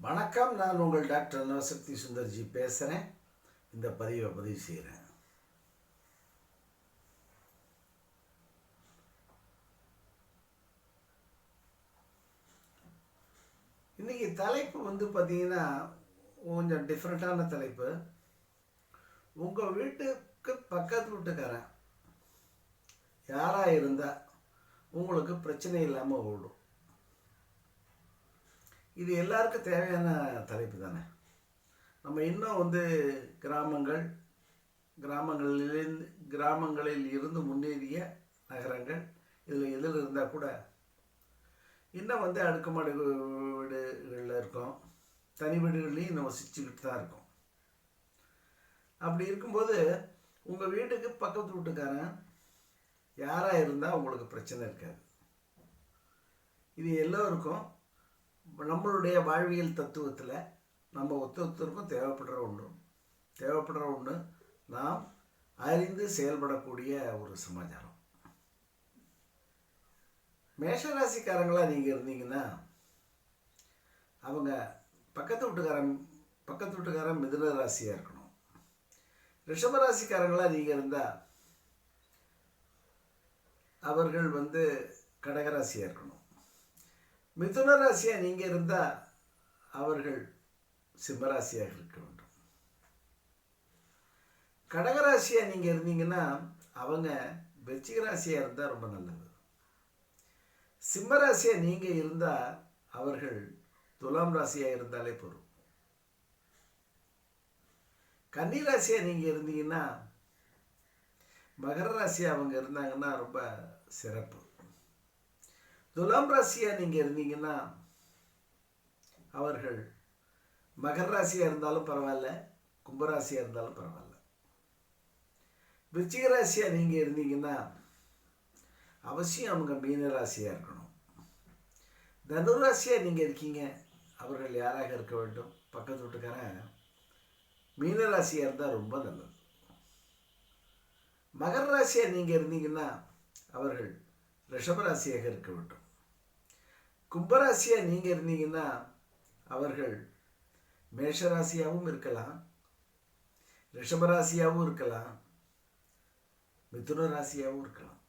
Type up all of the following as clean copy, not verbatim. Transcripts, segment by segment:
வணக்கம். நான் உங்கள் டாக்டர் நவசக்தி சுந்தர்ஜி பேசுகிறேன். இந்த பதிவு செய்கிறேன். இன்றைக்கி தலைப்பு பார்த்தீங்கன்னா கொஞ்சம் டிஃப்ரெண்ட்டான தலைப்பு. உங்கள் வீட்டுக்கு பக்கத்து வீட்டுக்காரன் யாராக இருந்தால் உங்களுக்கு பிரச்சனை இல்லாமல் ஓடும். இது எல்லாருக்கும் தேவையான தலைப்பு தானே. நம்ம இன்னும் கிராமங்களில் இருந்து முன்னேறிய நகரங்கள் இதில் எதில் இருந்தால் கூட இன்னும் அடுக்குமாடி வீடுகளில் இருக்கோம். தனி வீடுகள்லையும் இன்னும் வசிச்சுக்கிட்டு தான் இருக்கோம். அப்படி இருக்கும்போது உங்கள் வீட்டுக்கு பக்கத்து வீட்டுக்காரன் யாராக இருந்தால் உங்களுக்கு பிரச்சனை இருக்காது. இது எல்லோருக்கும் நம்மளுடைய வாழ்வியல் தத்துவத்தில் நம்ம ஒருத்தருக்கும் தேவைப்படுற ஒன்று நாம் அறிந்து செயல்படக்கூடிய ஒரு சமாச்சாரம். மேஷராசிக்காரங்களாக நீங்கள் இருந்தீங்கன்னா அவங்க பக்கத்து வீட்டுக்காரன் மிதுன ராசியாக இருக்கணும். ரிஷபராசிக்காரங்களாக நீங்கள் இருந்தால் அவர்கள் கடகராசியாக இருக்கணும். மிதுன ராசியாக நீங்கள் இருந்தால் அவர்கள் சிம்மராசியாக இருக்க வேண்டும். கடகராசியாக நீங்கள் இருந்தீங்கன்னா அவங்க விருச்சிக ராசியாக இருந்தால் ரொம்ப நல்லது. சிம்மராசியாக நீங்கள் இருந்தால் அவர்கள் துலாம் ராசியாக இருந்தாலே போதும். கன்னிராசியாக நீங்கள் இருந்தீங்கன்னா மகர ராசியாக அவங்க இருந்தாங்கன்னா ரொம்ப சிறப்பு. துலாம் ராசியாக நீங்கள் இருந்தீங்கன்னா அவர்கள் மகர ராசியாக இருந்தாலும் பரவாயில்ல, கும்பராசியாக இருந்தாலும் பரவாயில்ல. விருச்சிக ராசியாக நீங்கள் இருந்தீங்கன்னா அவசியம் அவங்க மீன ராசியாக இருக்கணும். தனுராசியாக நீங்கள் இருக்கீங்க, அவர்கள் யாராக இருக்க வேண்டும்? பக்கத்து வீட்டுக்காரன் மீன ராசியாக இருந்தால் ரொம்ப நல்லது. மகர ராசியாக நீங்கள் இருந்தீங்கன்னா அவர்கள் ரிஷபராசியாக இருக்க வேண்டும். கும்பராசியாக நீங்கள் இருந்தீங்கன்னா அவர்கள் மேஷராசியாகவும் இருக்கலாம், ரிஷபராசியாகவும் இருக்கலாம், மிதுன ராசியாகவும் இருக்கலாம்.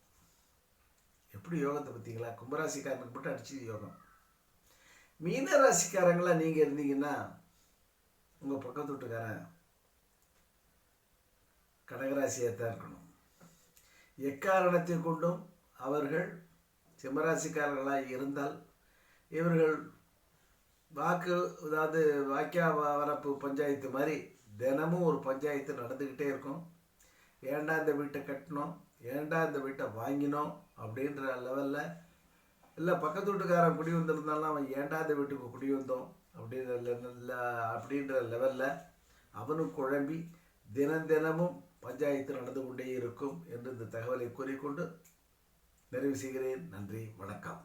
எப்படி யோகத்தை பார்த்தீங்களா? கும்பராசிக்காரனுக்கு மட்டும் அடிச்சு யோகம். மீன ராசிக்காரங்களாக நீங்கள் இருந்தீங்கன்னா உங்கள் பக்கத்து வீட்டுக்காரன் கடகராசியாக தான் இருக்கணும். எக்காரணத்தை கொண்டும் அவர்கள் சிம்மராசிக்காரர்களாக இருந்தால் இவர்கள் வாக்கியா வரப்பு பஞ்சாயத்து மாதிரி தினமும் ஒரு பஞ்சாயத்து நடந்துக்கிட்டே இருக்கும். ஏண்டா இந்த வீட்டை கட்டினோம், ஏண்டா இந்த வீட்டை வாங்கினோம் அப்படின்ற லெவலில், இல்லை பக்கத்து வீட்டுக்காரன் குடி வந்திருந்தாலும் அவன் ஏண்டா இந்த வீட்டுக்கு குடி வந்தோம் அப்படின்ற லெவலில் அவனும் குழம்பி தினமும் பஞ்சாயத்து நடந்து கொண்டே இருக்கும் என்று இந்த தகவலை கூறிக்கொண்டு நிறைவு செய்கிறேன். நன்றி, வணக்கம்.